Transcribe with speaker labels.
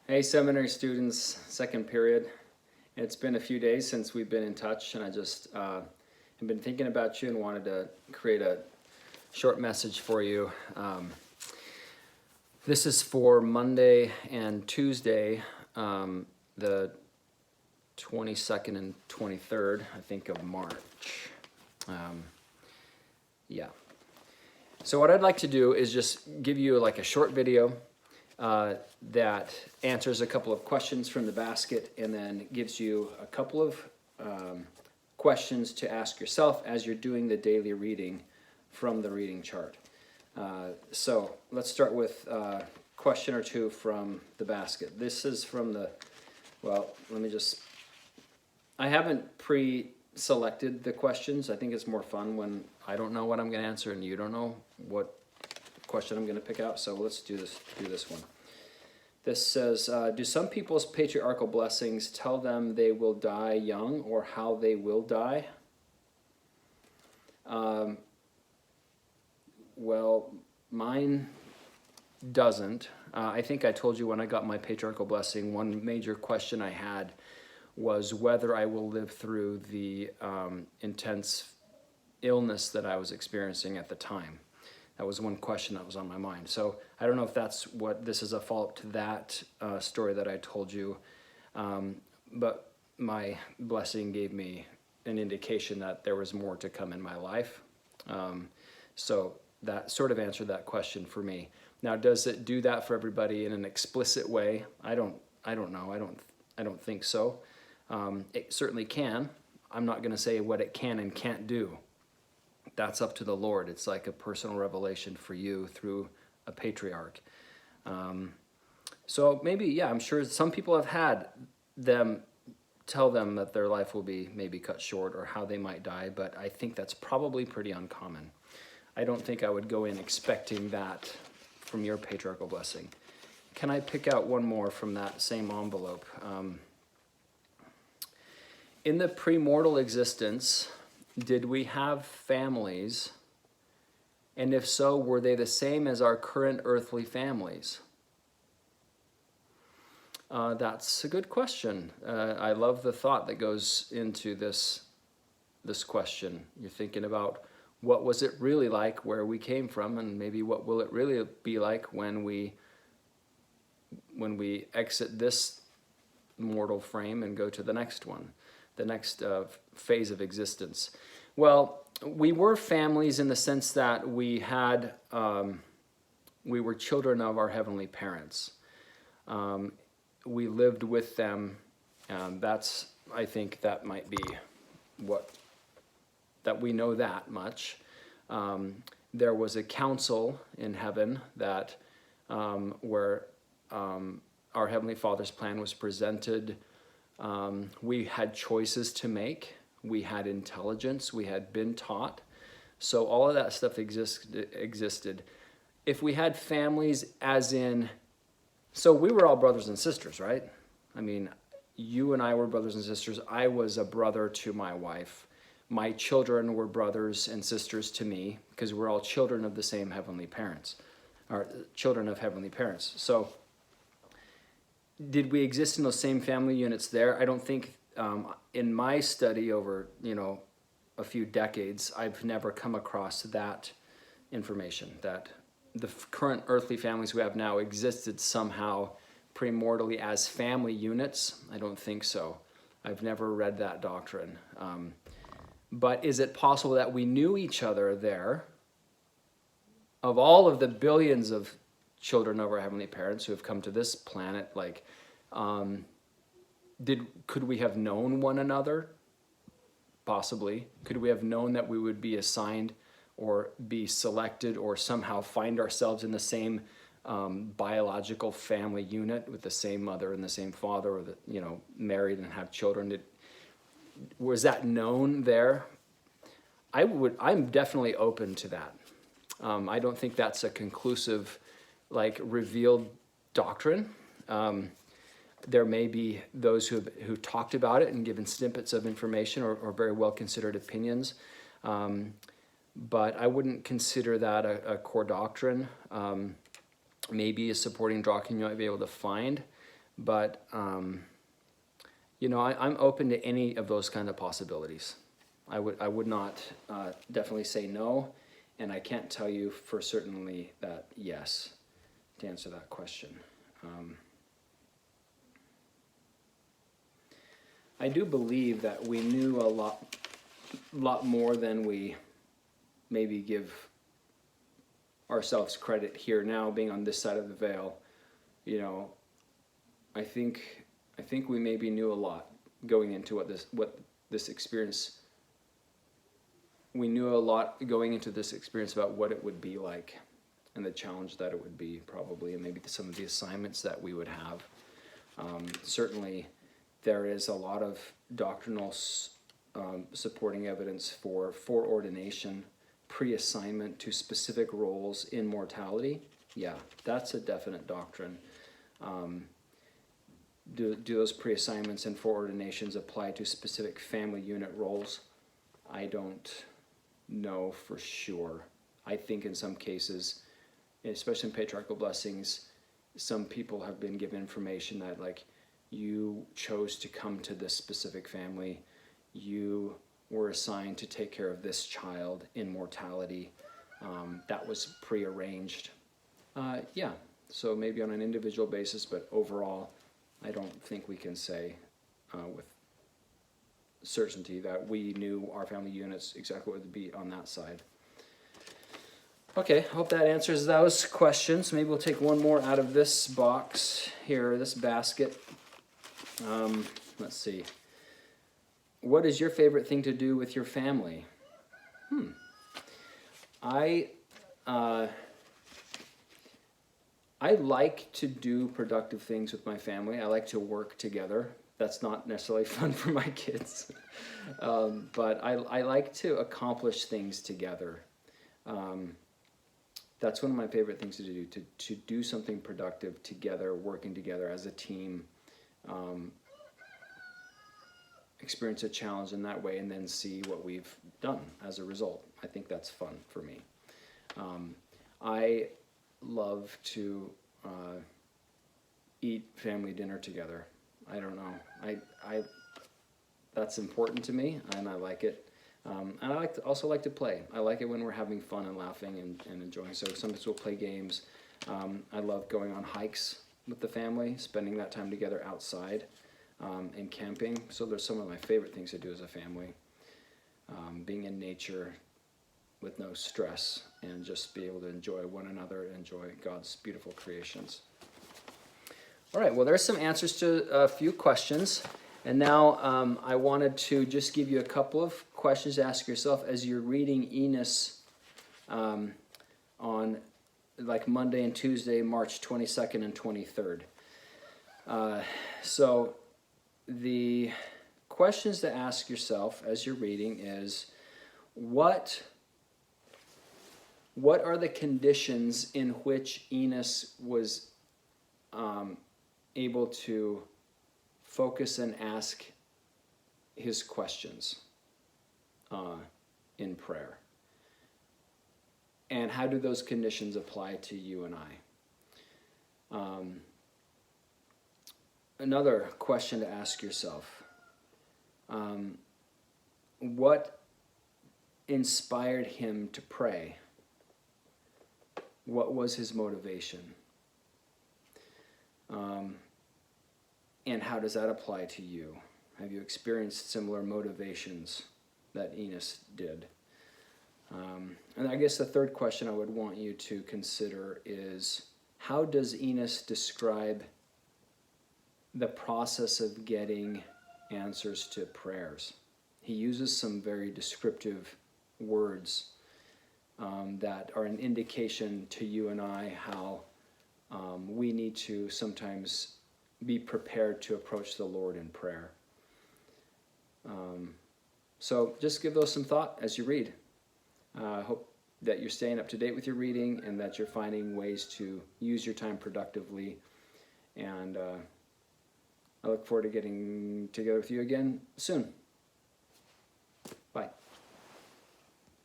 Speaker 1: Hey, seminary students, second period. It's been a few days since we've been in touch, and I just have been thinking about you and wanted to create a short message for you. This is for Monday and Tuesday, the 22nd and 23rd, I think, of March. Yeah. So what I'd like to do is just give you like a short video that answers a couple of questions from the basket and then gives you a couple of questions to ask yourself as you're doing the daily reading from the reading chart. So let's start with a question or two from the basket. This is from the, well, I haven't pre-selected the questions. I think it's more fun when I don't know what I'm going to answer and you don't know what question I'm going to pick out. So let's do this one. This says, do some people's patriarchal blessings tell them they will die young or how they will die? Well, mine doesn't. I think I told you when I got my patriarchal blessing, one major question I had was whether I will live through the intense illness that I was experiencing at the time. That was one question that was on my mind. So I don't know if this is a follow-up to that story that I told you, but my blessing gave me an indication that there was more to come in my life. So that sort of answered that question for me. Now, does it do that for everybody in an explicit way? I don't know. I don't think so. It certainly can. I'm not going to say what it can and can't do. That's up to the Lord. It's like a personal revelation for you through a patriarch. So maybe, yeah, I'm sure some people have had them tell them that their life will be maybe cut short or how they might die, but I think that's probably pretty uncommon. I don't think I would go in expecting that from your patriarchal blessing. Can I pick out one more from that same envelope? In the premortal existence, did we have families? And if so, were they the same as our current earthly families? That's a good question. I love the thought that goes into this question. You're thinking about what was it really like where we came from, and maybe what will it really be like when we exit this mortal frame and go to the next one, the next phase of existence. Well, we were families in the sense that we were children of our heavenly parents. We lived with them. I think that might be that we know that much. There was a council in heaven that where our Heavenly Father's plan was presented. We had choices to make. We had intelligence. We had been taught. So all of that stuff existed. If we had families so we were all brothers and sisters, right? I mean, you and I were brothers and sisters. I was a brother to my wife. My children were brothers and sisters to me because we're all children of the same heavenly parents, or children of heavenly parents. So did we exist in those same family units there? I don't think, in my study over, a few decades, I've never come across that information, that the current earthly families we have now existed somehow premortally as family units. I don't think so. I've never read that doctrine. But is it possible that we knew each other there? Of all of the billions of children of our heavenly parents who have come to this planet, could we have known one another? Possibly. Could we have known that we would be assigned or be selected or somehow find ourselves in the same biological family unit with the same mother and the same father, or married and have children? Was that known there? I'm definitely open to that. I don't think that's a conclusive, revealed doctrine. There may be those who talked about it and given snippets of information or very well considered opinions, but I wouldn't consider that a core doctrine. Maybe a supporting doctrine you might be able to find, But, you know, I'm open to any of those kind of possibilities. I would not definitely say no, and I can't tell you for certainly that yes to answer that question. I do believe that we knew a lot more than we maybe give ourselves credit here now, being on this side of the veil. You know, I think we maybe knew a lot going into what this experience. We knew a lot going into this experience about what it would be like, and the challenge that it would be, probably, and maybe some of the assignments that we would have. Certainly, there is a lot of doctrinal supporting evidence for foreordination, pre-assignment to specific roles in mortality. Yeah, that's a definite doctrine. Do those pre-assignments and foreordinations apply to specific family unit roles? I don't know for sure. I think in some cases, especially in patriarchal blessings, some people have been given information that, like, you chose to come to this specific family, you were assigned to take care of this child in mortality. That was prearranged. Yeah, so maybe on an individual basis, but overall, I don't think we can say with certainty that we knew our family units exactly what would be on that side. Okay, hope that answers those questions. Maybe we'll take one more out of this box here, this basket. Let's see. What is your favorite thing to do with your family? I like to do productive things with my family. I like to work together. That's not necessarily fun for my kids. But I like to accomplish things together. That's one of my favorite things to do, to do something productive together, working together as a team, experience a challenge in that way, and then see what we've done as a result. I think that's fun for me. I love to eat family dinner together. I don't know. I that's important to me, and I like it. And I also like to play. I like it when we're having fun and laughing and enjoying. So sometimes we'll play games. I love going on hikes with the family, spending that time together outside, and camping. So there's some of my favorite things to do as a family. Being in nature with no stress, and just be able to enjoy one another, enjoy God's beautiful creations. All right, well, there's some answers to a few questions. And now I wanted to just give you a couple of questions to ask yourself as you're reading Enos on like Monday and Tuesday, March 22nd and 23rd. So the questions to ask yourself as you're reading is, what are the conditions in which Enos was able to focus and ask his questions in prayer? And how do those conditions apply to you and I? Another question to ask yourself, what inspired him to pray? What was his motivation? And how does that apply to you? Have you experienced similar motivations that Enos did? And I guess the third question I would want you to consider is, how does Enos describe the process of getting answers to prayers? He uses some very descriptive words that are an indication to you and I how we need to sometimes be prepared to approach the Lord in prayer. So just give those some thought as you read. I hope that you're staying up to date with your reading, and that you're finding ways to use your time productively. And I look forward to getting together with you again soon.